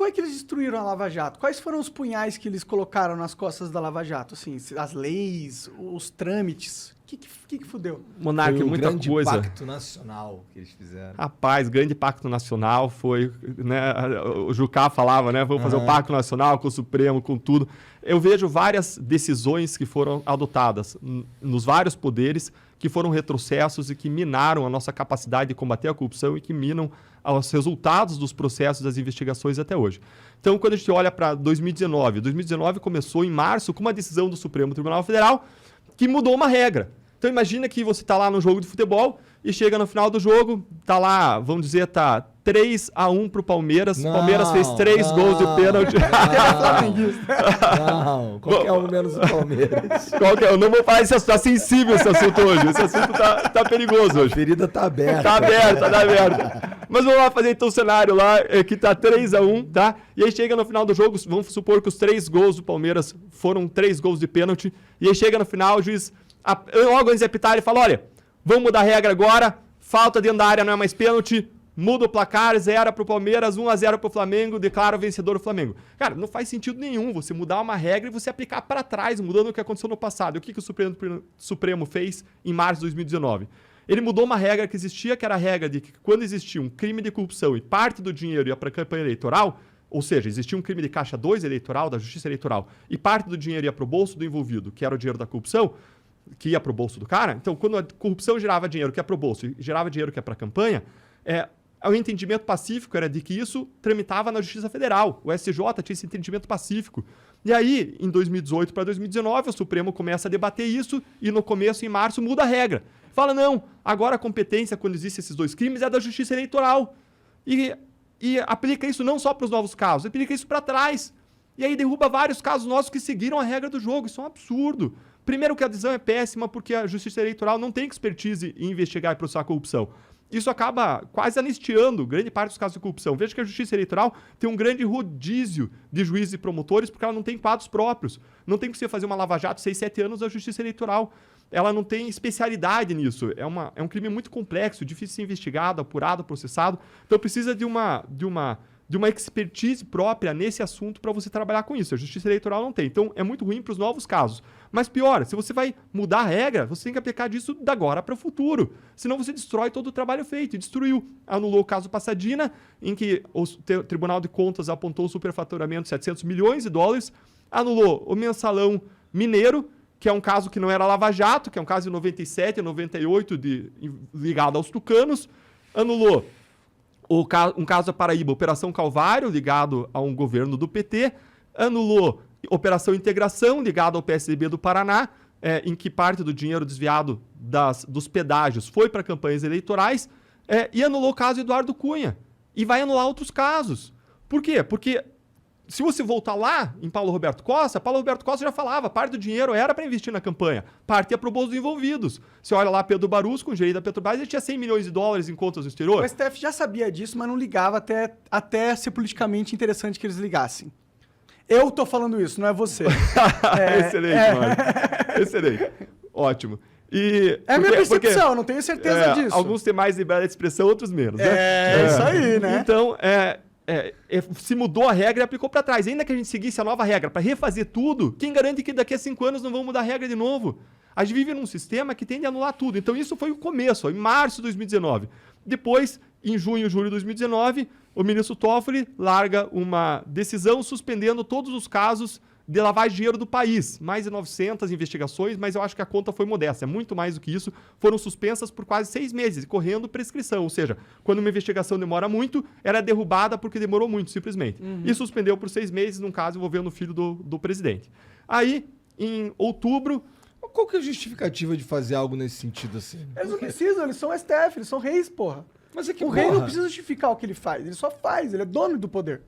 foi que eles destruíram a Lava Jato? Quais foram os punhais que eles colocaram nas costas da Lava Jato? Assim, as leis, os trâmites. O que fudeu? Monarca, Foi um muita grande coisa. pacto nacional que eles fizeram. Rapaz, grande pacto nacional foi, né, o Jucá falava, né, vamos fazer um pacto nacional com o Supremo, com tudo. Eu vejo várias decisões que foram adotadas nos vários poderes que foram retrocessos e que minaram a nossa capacidade de combater a corrupção e que minam os resultados dos processos das investigações até hoje. Então, quando a gente olha para 2019 começou em março com uma decisão do Supremo Tribunal Federal que mudou uma regra. Então imagina que você está lá no jogo de futebol e chega no final do jogo, tá lá, vamos dizer, tá 3-1 pro Palmeiras. O Palmeiras fez 3 gols de pênalti. Não, qualquer um menos o Palmeiras. Eu não vou falar esse assunto, tá sensível esse assunto hoje. Esse assunto tá perigoso hoje. A ferida tá aberta. Tá aberta. Mas vamos lá fazer então o cenário lá, que tá 3-1, tá? E aí chega no final do jogo, vamos supor que os 3 gols do Palmeiras foram 3 gols de pênalti. E aí chega no final, o juiz, logo antes de apitar, ele fala, olha, vamos mudar a regra agora, falta dentro da área não é mais pênalti, muda o placar, 0 pro Palmeiras, 1-0 pro Flamengo, declara o vencedor o Flamengo. Cara, não faz sentido nenhum você mudar uma regra e você aplicar para trás, mudando o que aconteceu no passado. E o que o Supremo fez em março de 2019? Ele mudou uma regra que existia, que era a regra de que quando existia um crime de corrupção e parte do dinheiro ia para a campanha eleitoral, ou seja, existia um crime de caixa 2 eleitoral, da justiça eleitoral, e parte do dinheiro ia para o bolso do envolvido, que era o dinheiro da corrupção, que ia para o bolso do cara. Então, quando a corrupção gerava dinheiro que ia para o bolso e gerava dinheiro que ia para a campanha, o entendimento pacífico era de que isso tramitava na Justiça Federal. O STJ tinha esse entendimento pacífico. E aí, em 2018 para 2019, o Supremo começa a debater isso e no começo, em março, muda a regra. Fala, não, agora a competência, quando existem esses 2 crimes, é da Justiça Eleitoral. E aplica isso não só para os novos casos, aplica isso para trás. E aí derruba vários casos nossos que seguiram a regra do jogo. Isso é um absurdo. Primeiro que a decisão é péssima porque a Justiça Eleitoral não tem expertise em investigar e processar a corrupção. Isso acaba quase anistiando grande parte dos casos de corrupção. Veja que a Justiça Eleitoral tem um grande rodízio de juízes e promotores porque ela não tem quadros próprios. Não tem que você fazer uma lava-jato 6, 7 anos da Justiça Eleitoral. Ela não tem especialidade nisso. É um crime muito complexo, difícil de ser investigado, apurado, processado. Então precisa de uma expertise própria nesse assunto para você trabalhar com isso. A Justiça Eleitoral não tem. Então é muito ruim para os novos casos. Mas pior, se você vai mudar a regra, você tem que aplicar disso da agora para o futuro. Senão você destrói todo o trabalho feito. E destruiu. Anulou o caso Passadina, em que o Tribunal de Contas apontou o superfaturamento de 700 milhões de dólares. Anulou o mensalão mineiro, que é um caso que não era Lava Jato, que é um caso de 97 e 98 ligado aos tucanos. Anulou um caso da Paraíba, Operação Calvário, ligado a um governo do PT. Anulou Operação Integração, ligado ao PSDB do Paraná, em que parte do dinheiro desviado dos pedágios foi para campanhas eleitorais. E anulou o caso Eduardo Cunha. E vai anular outros casos. Por quê? Porque se você voltar lá em Paulo Roberto Costa já falava, parte do dinheiro era para investir na campanha, parte ia para o bolso dos envolvidos. Você olha lá Pedro Barusco, o gerente da Petrobras, ele tinha 100 milhões de dólares em contas no exterior. O STF já sabia disso, mas não ligava até ser politicamente interessante que eles ligassem. Eu tô falando isso, não é você. Excelente, Mário. Excelente. Ótimo. A minha percepção, eu não tenho certeza disso. Alguns têm mais liberdade de expressão, outros menos. Né? Isso aí, né? Então, se mudou a regra e aplicou para trás. Ainda que a gente seguisse a nova regra para refazer tudo, quem garante que daqui a 5 anos não vão mudar a regra de novo? A gente vive num sistema que tende a anular tudo. Então isso foi o começo, em março de 2019. Depois, em junho e julho de 2019, o ministro Toffoli larga uma decisão suspendendo todos os casos de lavagem de dinheiro do país. Mais de 900 investigações, mas eu acho que a conta foi modesta. É muito mais do que isso. Foram suspensas por quase 6 meses, correndo prescrição. Ou seja, quando uma investigação demora muito, ela é derrubada porque demorou muito, simplesmente. E suspendeu por 6 meses, num caso envolvendo o filho do presidente. Aí, em outubro... Qual que é a justificativa de fazer algo nesse sentido assim? Eles não precisam, eles são STF, eles são reis, porra. Mas é que, o rei não precisa justificar o que ele faz, ele só faz, ele é dono do poder.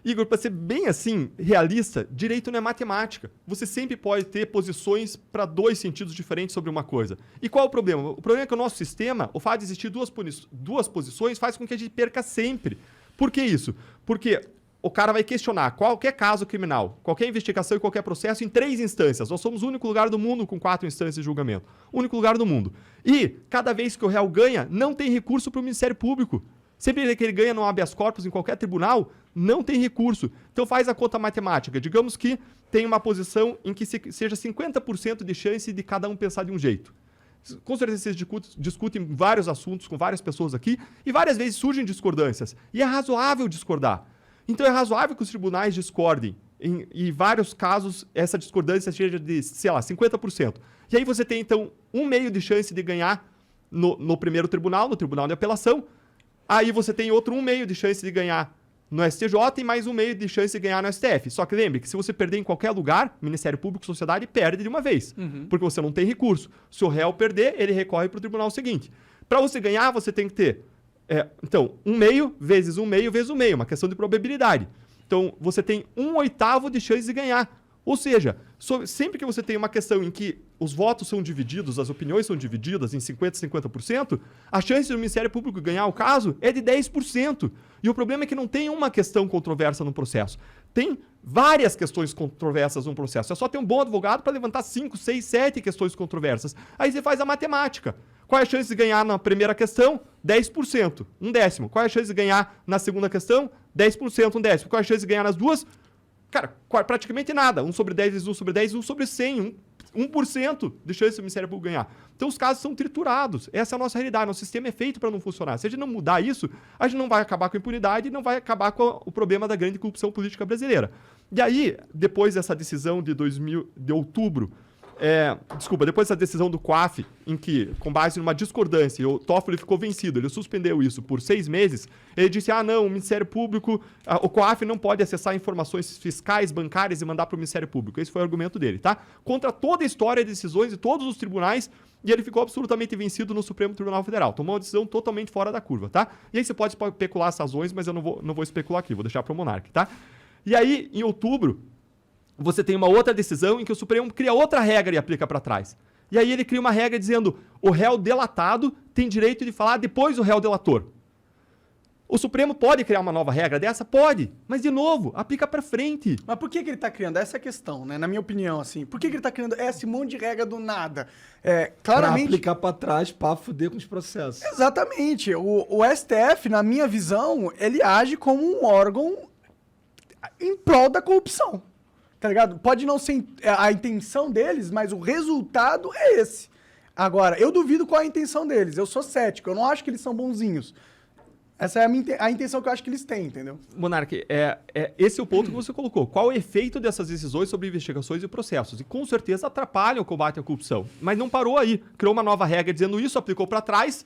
Igor, para ser bem assim, realista, direito não é matemática. Você sempre pode ter posições para 2 sentidos diferentes sobre uma coisa. E qual é o problema? O problema é que o nosso sistema, o fato de existir duas posições, faz com que a gente perca sempre. Por que isso? Porque o cara vai questionar qualquer caso criminal, qualquer investigação e qualquer processo em 3 instâncias. Nós somos o único lugar do mundo com 4 instâncias de julgamento. O único lugar do mundo. E, cada vez que o réu ganha, não tem recurso para o Ministério Público. Sempre que ele ganha no habeas corpus em qualquer tribunal, não tem recurso. Então faz a conta matemática. Digamos que tem uma posição em que seja 50% de chance de cada um pensar de um jeito. Com certeza vocês discutem vários assuntos com várias pessoas aqui e várias vezes surgem discordâncias. E é razoável discordar. Então é razoável que os tribunais discordem. Em vários casos, essa discordância seja de, sei lá, 50%. E aí você tem, então, 1/2 de chance de ganhar no primeiro tribunal, no tribunal de apelação. Aí você tem outro 1/2 de chance de ganhar no STJ e mais 1/2 de chance de ganhar no STF. Só que lembre que se você perder em qualquer lugar, Ministério Público, sociedade, perde de uma vez. Porque você não tem recurso. Se o réu perder, ele recorre para o tribunal seguinte. Para você ganhar, você tem que ter, então, 1/2 vezes 1/2 vezes 1/2, uma questão de probabilidade. Então, você tem 1/8 de chance de ganhar. Ou seja, sempre que você tem uma questão em que os votos são divididos, as opiniões são divididas em 50% e 50%, a chance do Ministério Público ganhar o caso é de 10%. E o problema é que não tem uma questão controversa no processo. Tem várias questões controversas no processo. É só ter um bom advogado para levantar 5, 6, 7 questões controversas. Aí você faz a matemática. Qual é a chance de ganhar na primeira questão? 10%, 1/10. Qual é a chance de ganhar na segunda questão? 10%, 1/10. Qual é a chance de ganhar nas duas? Cara, praticamente nada. 1/10 vezes 1/10, 1/100. 1% de chance do Ministério Público ganhar. Então os casos são triturados. Essa é a nossa realidade. Nosso sistema é feito para não funcionar. Se a gente não mudar isso, a gente não vai acabar com a impunidade e não vai acabar com o problema da grande corrupção política brasileira. E aí, depois dessa decisão de outubro, depois dessa decisão do COAF, em que, com base numa discordância, o Toffoli ficou vencido, ele suspendeu isso por 6 meses, ele disse, não, o Ministério Público, o COAF não pode acessar informações fiscais, bancárias e mandar para o Ministério Público. Esse foi o argumento dele, tá? Contra toda a história de decisões de todos os tribunais, e ele ficou absolutamente vencido no Supremo Tribunal Federal. Tomou uma decisão totalmente fora da curva, tá? E aí você pode especular as razões, mas eu não vou especular aqui, vou deixar para o Monark, tá? E aí, em outubro, você tem uma outra decisão em que o Supremo cria outra regra e aplica para trás. E aí ele cria uma regra dizendo o réu delatado tem direito de falar depois do réu delator. O Supremo pode criar uma nova regra dessa? Pode. Mas, de novo, aplica para frente. Mas por que ele tá criando? Essa é a questão, né? Na minha opinião, assim. Por que ele tá criando esse monte de regra do nada? Claramente... Pra aplicar pra trás, pra fuder com os processos. Exatamente. O STF, na minha visão, ele age como um órgão em prol da corrupção. Tá ligado? Pode não ser a intenção deles, mas o resultado é esse. Agora, eu duvido qual é a intenção deles. Eu sou cético. Eu não acho que eles são bonzinhos. Essa é a intenção que eu acho que eles têm, entendeu? Monark, esse é o ponto que você colocou. Qual o efeito dessas decisões sobre investigações e processos? E com certeza atrapalham o combate à corrupção. Mas não parou aí. Criou uma nova regra dizendo isso, aplicou para trás.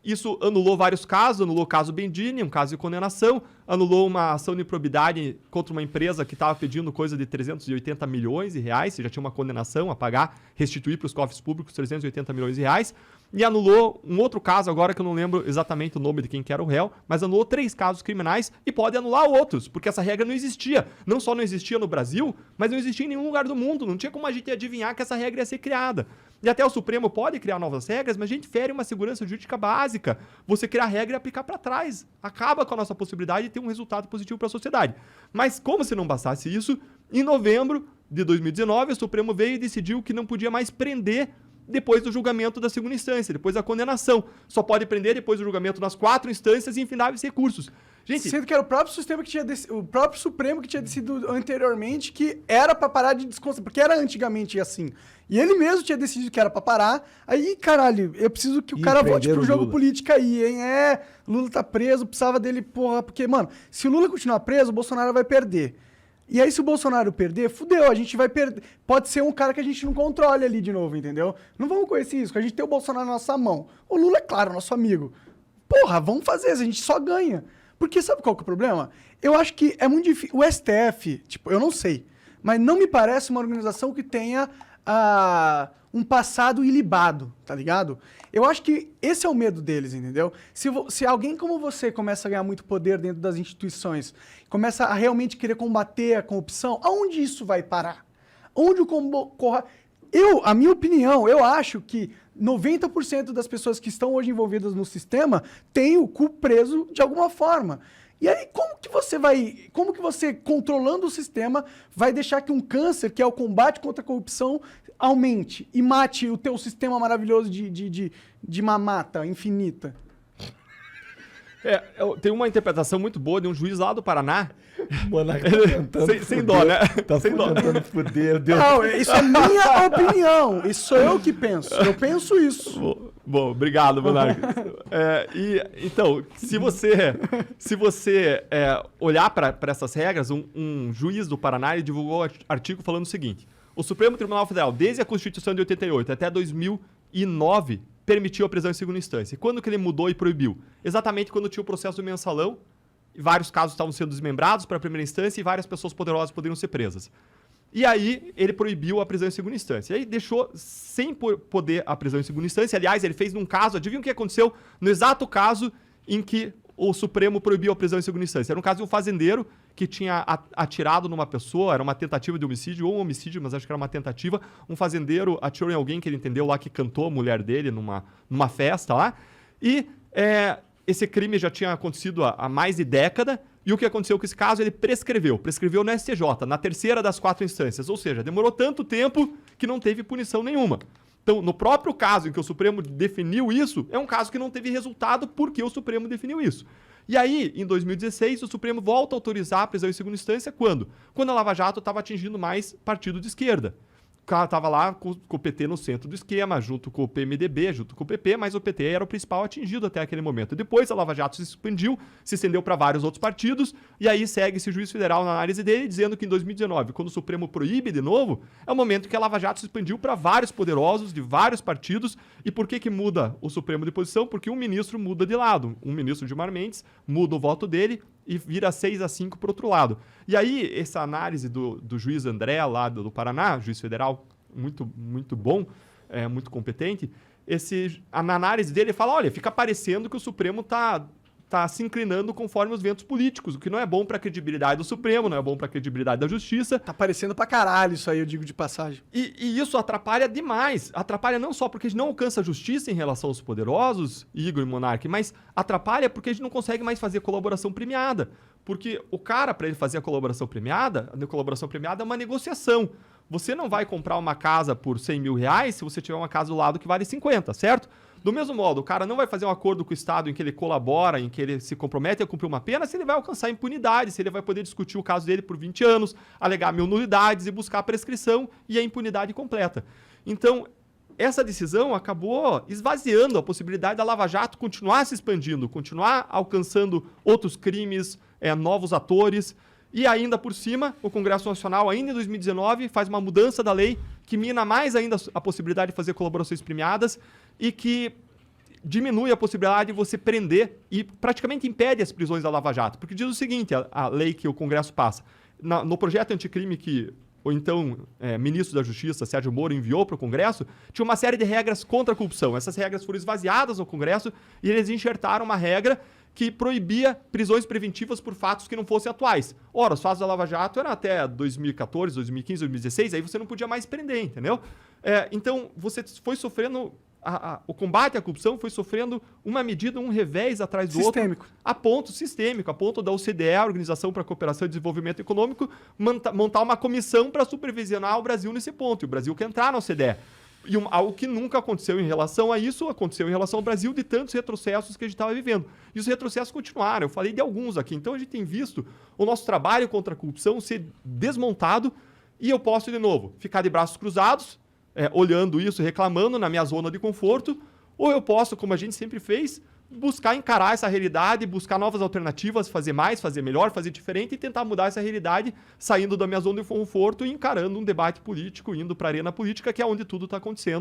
Isso anulou vários casos, anulou o caso Bendini, um caso de condenação, anulou uma ação de improbidade contra uma empresa que estava pedindo coisa de 380 milhões de reais, você já tinha uma condenação a pagar, restituir para os cofres públicos 380 milhões de reais, e anulou um outro caso agora que eu não lembro exatamente o nome de quem que era o réu, mas anulou 3 casos criminais e pode anular outros, porque essa regra não existia. Não só não existia no Brasil, mas não existia em nenhum lugar do mundo, não tinha como a gente adivinhar que essa regra ia ser criada. E até o Supremo pode criar novas regras, mas a gente fere uma segurança jurídica básica. Você criar regra e aplicar para trás. Acaba com a nossa possibilidade de ter um resultado positivo para a sociedade. Mas como se não bastasse isso, em novembro de 2019, o Supremo veio e decidiu que não podia mais prender depois do julgamento da segunda instância, depois da condenação. Só pode prender depois do julgamento nas 4 instâncias e infindáveis recursos. Gente, sendo que era o próprio sistema que tinha o próprio Supremo que tinha decidido anteriormente que era pra parar de desconsiderar, porque era antigamente assim. E ele mesmo tinha decidido que era pra parar. Aí, caralho, eu preciso que o cara volte pro jogo político aí, hein? Lula tá preso, precisava dele, porra, porque, mano, se o Lula continuar preso, o Bolsonaro vai perder. E aí, se o Bolsonaro perder, fudeu, a gente vai perder. Pode ser um cara que a gente não controle ali de novo, entendeu? Não vamos correr esse risco, a gente tem o Bolsonaro na nossa mão. O Lula, é claro, nosso amigo. Porra, vamos fazer isso, a gente só ganha. Porque sabe qual que é o problema? Eu acho que é muito difícil. O STF, tipo, eu não sei, mas não me parece uma organização que tenha um passado ilibado, tá ligado? Eu acho que esse é o medo deles, entendeu? Se alguém como você começa a ganhar muito poder dentro das instituições, começa a realmente querer combater a corrupção, aonde isso vai parar? Onde a minha opinião, eu acho que 90% das pessoas que estão hoje envolvidas no sistema têm o cu preso de alguma forma. E aí, como que você, controlando o sistema, vai deixar que um câncer, que é o combate contra a corrupção, aumente e mate o teu sistema maravilhoso de mamata infinita? Tem uma interpretação muito boa de um juiz lá do Paraná. O Monarca tá tentando Sem dó, né? Tá Sem dó. tentando fuder. Deus. Não, isso é minha opinião. Isso sou eu que penso. Eu penso isso. Bom, obrigado, Monarca. Então, se você olhar para essas regras, um juiz do Paraná ele divulgou um artigo falando o seguinte: o Supremo Tribunal Federal, desde a Constituição de 88 até 2009, permitiu a prisão em segunda instância. E quando que ele mudou e proibiu? Exatamente quando tinha o processo do mensalão, e vários casos estavam sendo desmembrados para a primeira instância e várias pessoas poderosas poderiam ser presas. E aí ele proibiu a prisão em segunda instância. E aí deixou sem poder a prisão em segunda instância. Aliás, ele fez num caso, adivinha o que aconteceu? No exato caso em que o Supremo proibiu a prisão em segunda instância. Era um caso de um fazendeiro que tinha atirado numa pessoa, era uma tentativa de homicídio, ou um homicídio, mas acho que era uma tentativa. Um fazendeiro atirou em alguém que ele entendeu lá que cantou a mulher dele numa festa lá. E esse crime já tinha acontecido há mais de década. E o que aconteceu com esse caso? Ele prescreveu no STJ, na terceira das 4 instâncias. Ou seja, demorou tanto tempo que não teve punição nenhuma. Então, no próprio caso em que o Supremo definiu isso, é um caso que não teve resultado porque o Supremo definiu isso. E aí, em 2016, o Supremo volta a autorizar a prisão em segunda instância quando? Quando a Lava Jato estava atingindo mais partido de esquerda. O cara estava lá com o PT no centro do esquema, junto com o PMDB, junto com o PP, mas o PT era o principal atingido até aquele momento. Depois a Lava Jato se expandiu, se estendeu para vários outros partidos, e aí segue esse juiz federal na análise dele, dizendo que em 2019, quando o Supremo proíbe de novo, é o momento que a Lava Jato se expandiu para vários poderosos de vários partidos. E por que muda o Supremo de posição? Porque um ministro muda de lado. Um ministro, Gilmar Mendes, muda o voto dele e vira 6-5 para o outro lado. E aí, essa análise do juiz André, lá do Paraná, juiz federal muito, muito bom, muito competente, na análise dele, ele fala, olha, fica parecendo que o Supremo está se inclinando conforme os ventos políticos, o que não é bom para a credibilidade do Supremo, não é bom para a credibilidade da Justiça. Tá parecendo pra caralho isso aí, eu digo de passagem. E isso atrapalha demais. Atrapalha não só porque a gente não alcança a justiça em relação aos poderosos, Igor e Monark, mas atrapalha porque a gente não consegue mais fazer colaboração premiada. Porque o cara, para ele fazer a colaboração premiada é uma negociação. Você não vai comprar uma casa por 100 mil reais se você tiver uma casa do lado que vale 50, certo? Do mesmo modo, o cara não vai fazer um acordo com o Estado em que ele colabora, em que ele se compromete a cumprir uma pena, se ele vai alcançar impunidade, se ele vai poder discutir o caso dele por 20 anos, alegar 1000 nulidades e buscar a prescrição e a impunidade completa. Então, essa decisão acabou esvaziando a possibilidade da Lava Jato continuar se expandindo, continuar alcançando outros crimes, novos atores. E ainda por cima, o Congresso Nacional, ainda em 2019, faz uma mudança da lei que mina mais ainda a possibilidade de fazer colaborações premiadas e que diminui a possibilidade de você prender e praticamente impede as prisões da Lava Jato. Porque diz o seguinte, a lei que o Congresso passa, no projeto anticrime que o então ministro da Justiça, Sérgio Moro, enviou para o Congresso, tinha uma série de regras contra a corrupção. Essas regras foram esvaziadas no Congresso e eles enxertaram uma regra que proibia prisões preventivas por fatos que não fossem atuais. Ora, os fatos da Lava Jato eram até 2014, 2015, 2016, aí você não podia mais prender, entendeu? Então, você foi sofrendo... o combate à corrupção foi sofrendo uma medida, um revés atrás do Sistêmico. outro. Sistêmico, a ponto da OCDE, a Organização para a Cooperação e Desenvolvimento Econômico, montar uma comissão para supervisionar o Brasil nesse ponto. E o Brasil quer entrar na OCDE. E algo que nunca aconteceu em relação a isso, aconteceu em relação ao Brasil, de tantos retrocessos que a gente estava vivendo. E os retrocessos continuaram. Eu falei de alguns aqui. Então, a gente tem visto o nosso trabalho contra a corrupção ser desmontado. E eu posso, de novo, ficar de braços cruzados, olhando isso, reclamando na minha zona de conforto. Ou eu posso, como a gente sempre fez, buscar encarar essa realidade, buscar novas alternativas, fazer mais, fazer melhor, fazer diferente e tentar mudar essa realidade, saindo da minha zona de conforto e encarando um debate político, indo para a arena política, que é onde tudo está acontecendo.